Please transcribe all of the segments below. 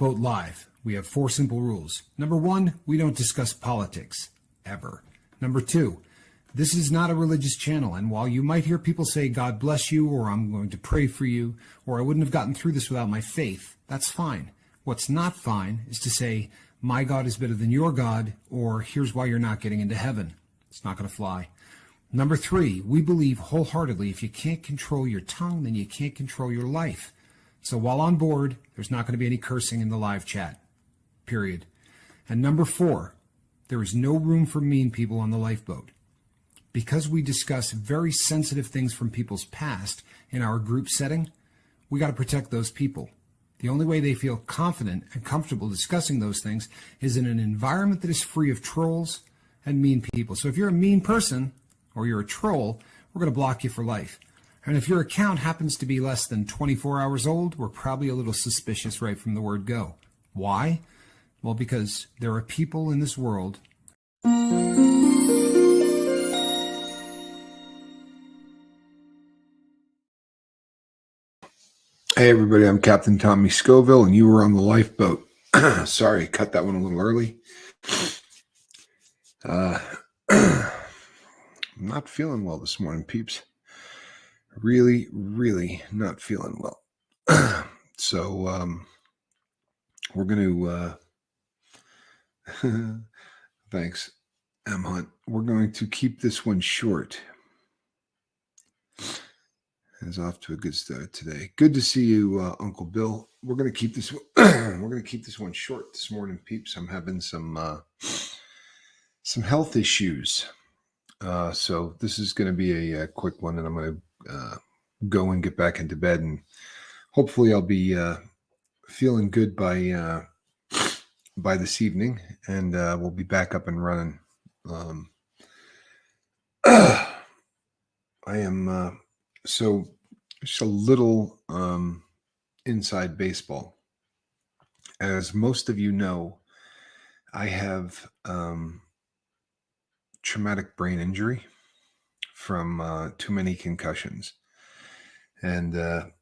Lifeboat Live, we have 4 simple rules. Number 1, we don't discuss politics, ever. Number 2, this is not a religious channel, and while you might hear people say, God bless you, or I'm going to pray for you, or I wouldn't have gotten through this without my faith, that's fine. What's not fine is to say, my God is better than your God, or here's why you're not getting into heaven. It's not going to fly. Number 3, we believe wholeheartedly if you can't control your tongue, then you can't control your life. So while on board, there's not going to be any cursing in the live chat, period. And number 4, there is no room for mean people on the lifeboat. Because we discuss very sensitive things from people's past in our group setting, we got to protect those people. The only way they feel confident and comfortable discussing those things is in an environment that is free of trolls and mean people. So if you're a mean person or you're a troll, we're going to block you for life. And if your account happens to be less than 24 hours old, we're probably a little suspicious right from the word go. Why? Well, because there are people in this world. Hey everybody, I'm Captain Tommy Scoville, and you were on the lifeboat. Sorry, cut that one a little early. I'm not feeling well this morning, peeps. Really not feeling well. So we're going to, thanks, M. Hunt. We're going to keep this one short. Is off to a good start today. Good to see you, Uncle Bill. We're going to keep this. We're going to keep this one short this morning, peeps. I'm having some health issues, so this is going to be a quick one, and I'm going to go and get back into bed, and hopefully I'll be feeling good by this evening, and we'll be back up and running. I am. So just a little inside baseball. As most of you know, I have traumatic brain injury from too many concussions. And I'm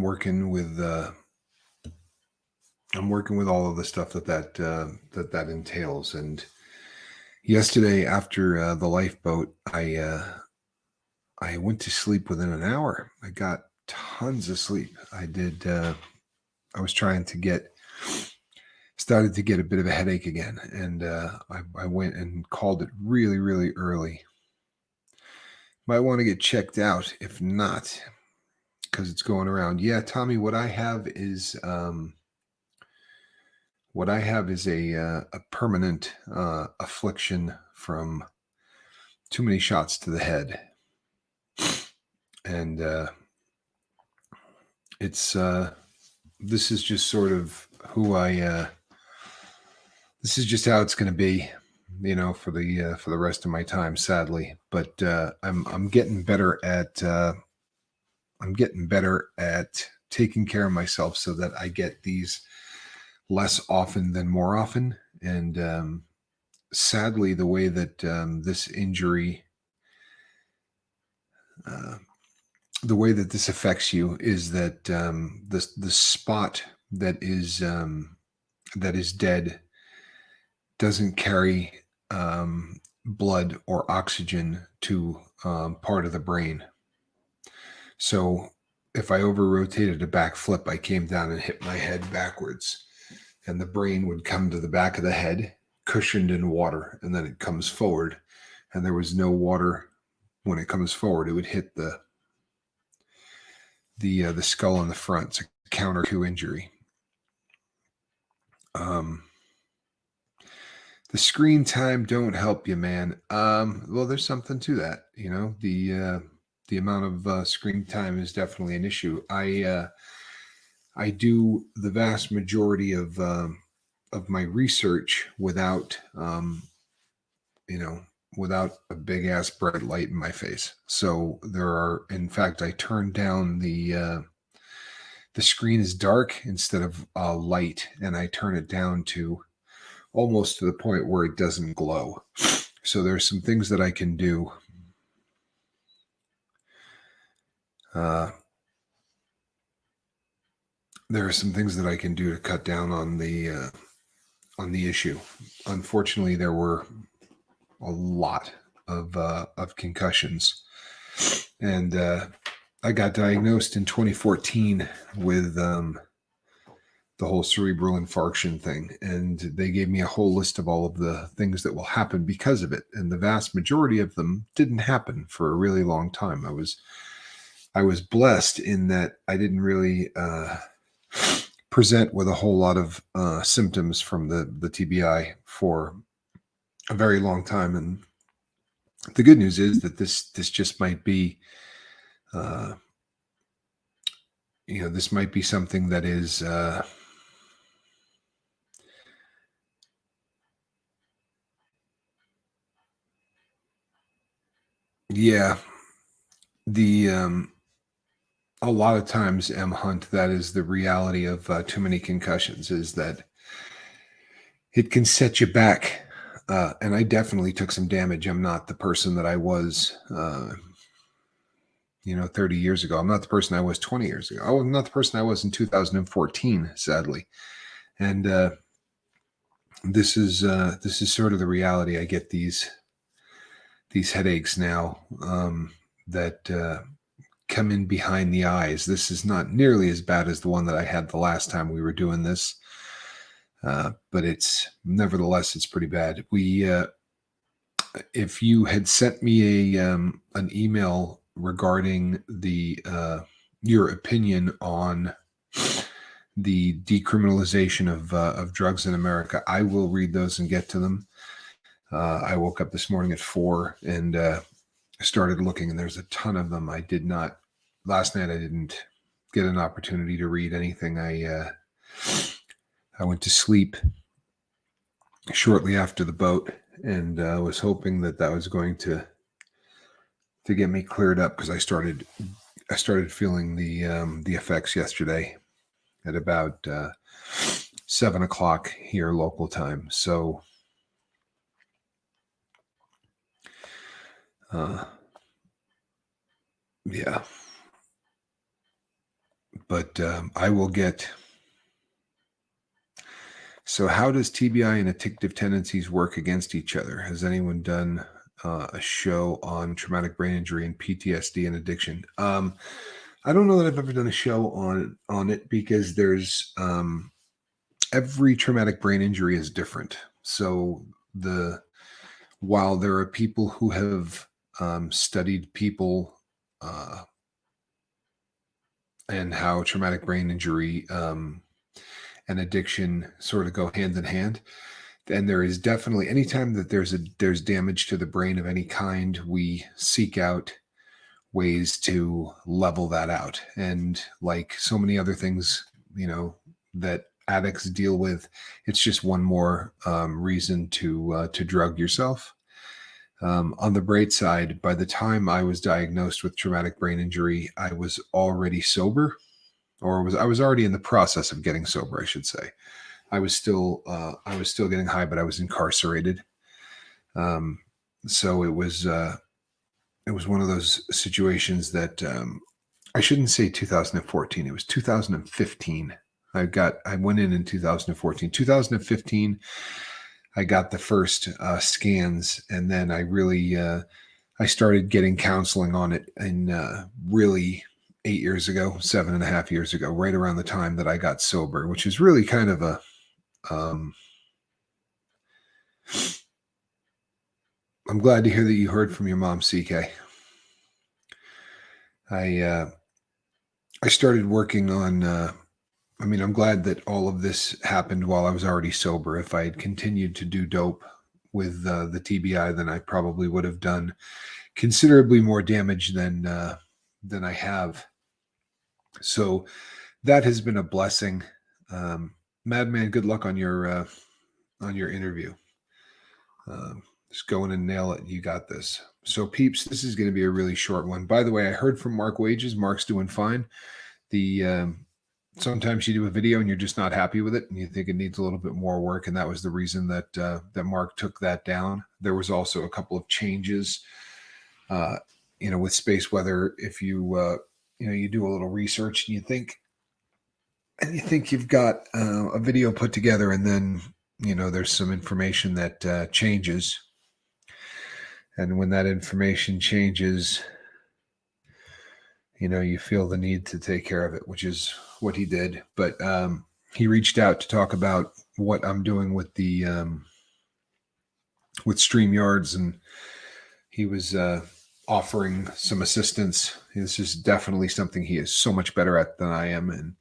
working with all of the stuff that entails. And yesterday, after the lifeboat, I went to sleep within an hour. I got tons of sleep. I was started to get a bit of a headache again, and I went and called it really early. Might want to get checked out. If not, because it's going around. Yeah, Tommy, what I have is a permanent affliction from too many shots to the head. And this is just sort of who this is just how it's going to be, for the rest of my time, sadly. But I'm getting better at taking care of myself so that I get these less often than more often. And sadly, the way that this injury, the way that this affects you is that the spot that is dead doesn't carry blood or oxygen to part of the brain. So if I over-rotated a back flip, I came down and hit my head backwards, and the brain would come to the back of the head, cushioned in water, and then it comes forward, and there was no water when it comes forward. It would hit the skull in the front. It's a counter to injury. The screen time don't help you, man. Well, there's something to that. The amount of screen time is definitely an issue. I do the vast majority of my research without without a big ass bright light in my face. So in fact, I turn down the screen is dark instead of light, and I turn it down to almost to the point where it doesn't glow. So there's some things that I can do. there are some things that I can do to cut down on the issue. Unfortunately, there were a lot of concussions, and I got diagnosed in 2014 with the whole cerebral infarction thing, and they gave me a whole list of all of the things that will happen because of it, and the vast majority of them didn't happen for a really long time. I was blessed in that I didn't really present with a whole lot of symptoms from the TBI for a very long time, and the good news is that this just might be uh, this might be something that is yeah, the a lot of times, M. Hunt, that is the reality of too many concussions, is that it can set you back. And I definitely took some damage. I'm not the person that I was, 30 years ago. I'm not the person I was 20 years ago. I'm not the person I was in 2014, sadly. And this is sort of the reality. I get these headaches now that come in behind the eyes. This is not nearly as bad as the one that I had the last time we were doing this, but it's pretty bad. If you had sent me an email regarding your opinion on the decriminalization of drugs in America, I will read those and get to them. I woke up this morning at 4 and started looking, and there's a ton of them. Last night I didn't get an opportunity to read anything. I went to sleep shortly after the boat, and was hoping that was going to get me cleared up, because I started feeling the effects yesterday at about 7 o'clock here local time. So yeah, but I will get. So how does TBI and addictive tendencies work against each other? Has anyone done a show on traumatic brain injury and PTSD and addiction? I don't know that I've ever done a show on it, because there's every traumatic brain injury is different. So while there are people who have studied people and how traumatic brain injury and addiction sort of go hand in hand, and there is definitely, anytime that there's damage to the brain of any kind, we seek out ways to level that out. And like so many other things, that addicts deal with, it's just one more reason to drug yourself. On the bright side, by the time I was diagnosed with traumatic brain injury, I was already sober, or I was already in the process of getting sober, I should say. I was still getting high, but I was incarcerated. So it was one of those situations that I shouldn't say 2014. It was 2015. I went in 2014. 2015, I got the first scans, and then I started getting counseling on it, and really 8 years ago, 7.5 years ago, right around the time that I got sober, which is really kind of a I'm glad to hear that you heard from your mom, CK. I started working on. I'm glad that all of this happened while I was already sober. If I had continued to do dope with the TBI, then I probably would have done considerably more damage than I have. So that has been a blessing. Madman, good luck on your interview. Just go in and nail it. You got this. So peeps, this is going to be a really short one. By the way, I heard from Mark Wages. Mark's doing fine. Sometimes you do a video and you're just not happy with it, and you think it needs a little bit more work, and that was the reason that Mark took that down. There was also a couple of changes, with space weather. If you you do a little research and you think and you think you've got a video put together, and then there's some information that changes, and when that information changes, you feel the need to take care of it, which is what he did. But he reached out to talk about what I'm doing with the with StreamYards, and he was offering some assistance. This is definitely something he is so much better at than I am, and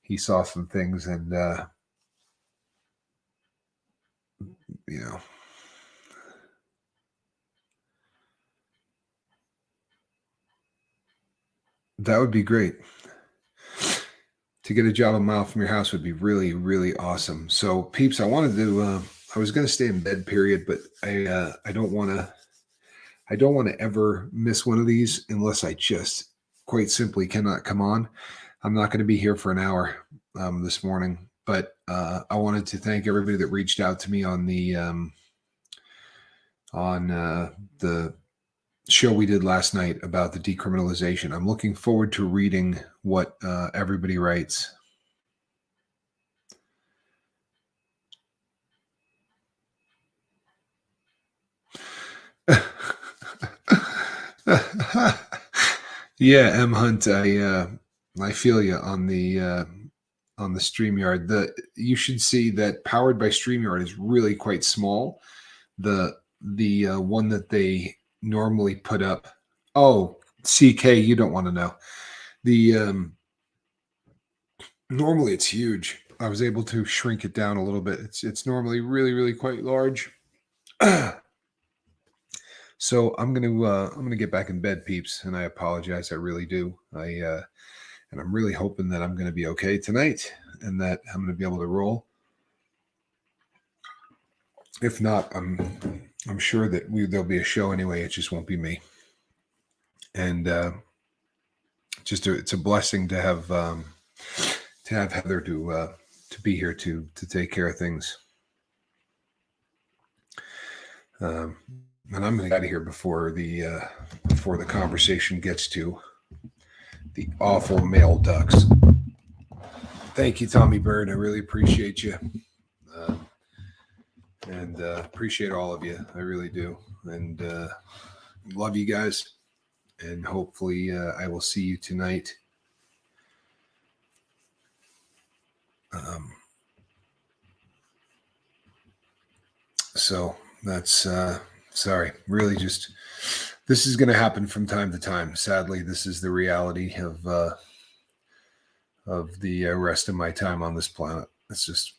he saw some things, and that would be great. To get a job a mile from your house would be really, really awesome. So, peeps, I wanted to. I was going to stay in bed, period, but I don't want to. I don't want to ever miss one of these unless I just quite simply cannot come on. I'm not going to be here for an hour this morning, but I wanted to thank everybody that reached out to me on the show we did last night about the decriminalization. I'm looking forward to reading what everybody writes. Yeah, M Hunt, I feel you on the StreamYard. You should see that Powered by StreamYard is really quite small. The one that they normally put up. Oh, CK, you don't want to know. The normally it's huge. I was able to shrink it down a little bit. It's normally really, really quite large. So I'm gonna get back in bed, peeps, and I apologize. I really do. And I'm really hoping that I'm gonna be okay tonight, and that I'm gonna be able to roll. If not, I'm sure that there'll be a show anyway. It just won't be me. And it's a blessing to have Heather to be here to take care of things. And I'm going to get out of here before the conversation gets to the awful male ducks. Thank you, Tommy Bird. I really appreciate you. And appreciate all of you. I really do. And love you guys. And hopefully I will see you tonight. So that's sorry. Really, just this is going to happen from time to time. Sadly, this is the reality of the rest of my time on this planet. It's just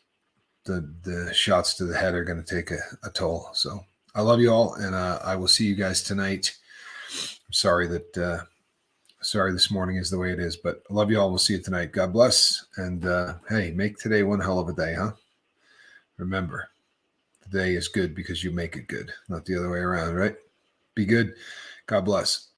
the shots to the head are going to take a toll. So I love you all, and I will see you guys tonight. I'm sorry that this morning is the way it is, but I love you all. We'll see you tonight. God bless, and hey, make today one hell of a day, huh? Remember, the day is good because you make it good, not the other way around, right? Be good. God bless.